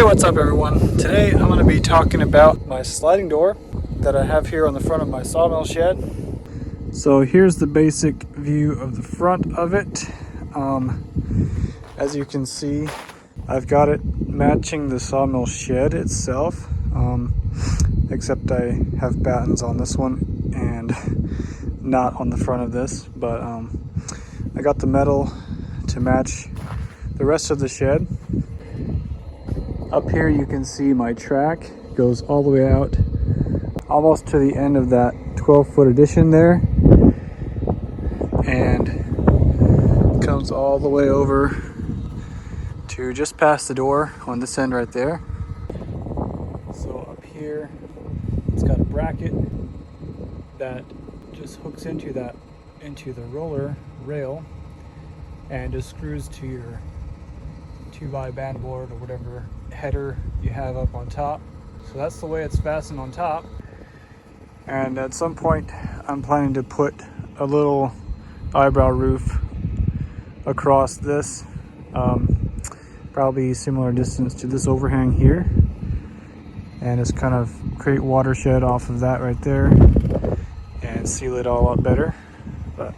Hey, what's up everyone? Today I'm going to be talking about my sliding door that I have here on the front of my sawmill shed. So here's the basic view of the front of it. As you can see, I've got it matching the sawmill shed itself, except I have battens on this one and not on the front of this, but I got the metal to match the rest of the shed. Up here you can see my track goes all the way out almost to the end of that 12-foot addition there, and comes all the way over to just past the door on this end right there. So up here it's got a bracket that just hooks into the roller rail and just screws to your 2x band board or whatever header you have up on top. So that's the way it's fastened on top. And at some point I'm planning to put a little eyebrow roof across this, probably similar distance to this overhang here, and just kind of create watershed off of that right there and seal it all up better. But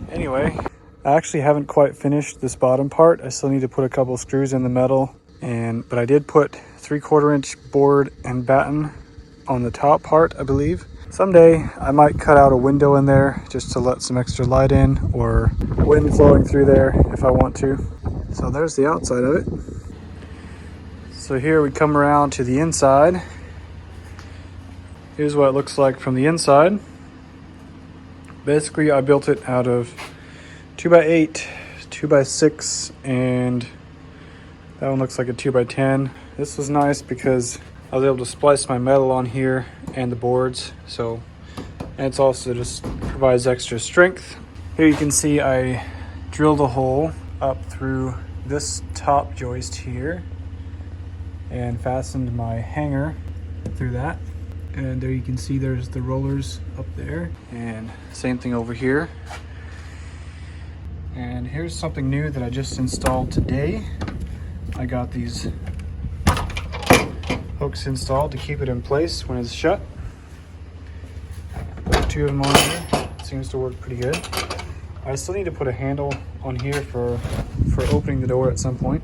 anyway, I actually haven't quite finished this bottom part. I still need to put a couple screws in the metal, but I did put 3/4 inch board and batten on the top part, I believe. Someday I might cut out a window in there just to let some extra light in, or wind flowing through there if I want to. So there's the outside of it. So here we come around to the inside. Here's what it looks like from the inside. Basically I built it out of 2x8, 2x6, and that one looks like a 2x10. This was nice because I was able to splice my metal on here and the boards, and it's also just provides extra strength. Here you can see I drilled a hole up through this top joist here and fastened my hanger through that. And there you can see there's the rollers up there, and same thing over here. And here's something new that I just installed today. I got these hooks installed to keep it in place when it's shut. Put 2 of them on here. It seems to work pretty good. I still need to put a handle on here for opening the door at some point.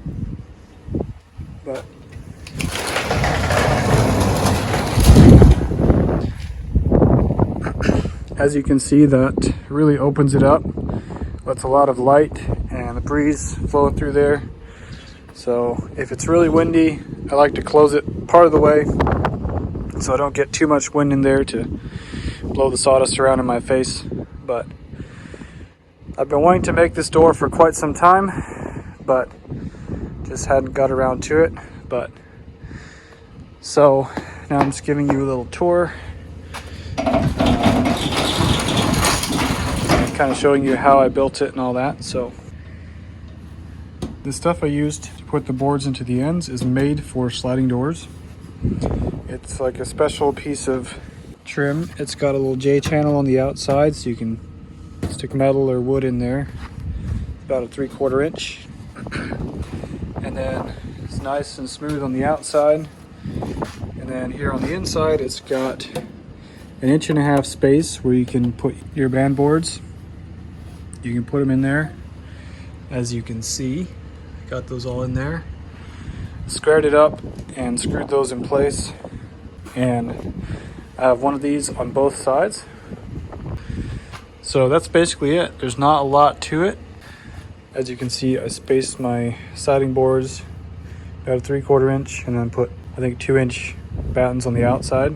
But as you can see, that really opens it up. Lets a lot of light and the breeze flow through there. So if it's really windy, I like to close it part of the way so I don't get too much wind in there to blow the sawdust around in my face. But I've been wanting to make this door for quite some time, but just hadn't got around to it. So now I'm just giving you a little tour, kind of showing you how I built it and all that. So the stuff I used to put the boards into the ends is made for sliding doors. It's like a special piece of trim. It's got a little J channel on the outside so you can stick metal or wood in there. About a 3/4 inch. And then it's nice and smooth on the outside. And then here on the inside it's got 1.5 inch space where you can put your band boards. You can put them in there, as you can see. Got those all in there. Squared it up and screwed those in place. And I have one of these on both sides. So that's basically it. There's not a lot to it. As you can see, I spaced my siding boards about 3/4 inch and then put, I think, 2-inch battens on the outside.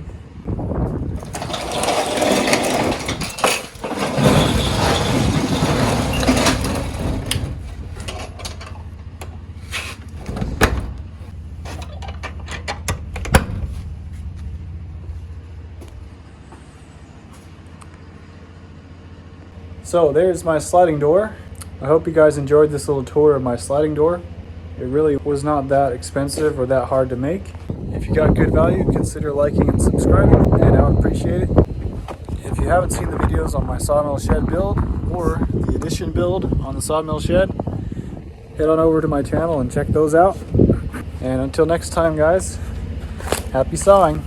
So there's my sliding door. I hope you guys enjoyed this little tour of my sliding door. It really was not that expensive or that hard to make. If you got good value, consider liking and subscribing, and I would appreciate it. If you haven't seen the videos on my sawmill shed build or the addition build on the sawmill shed, head on over to my channel and check those out. And until next time, guys, happy sawing.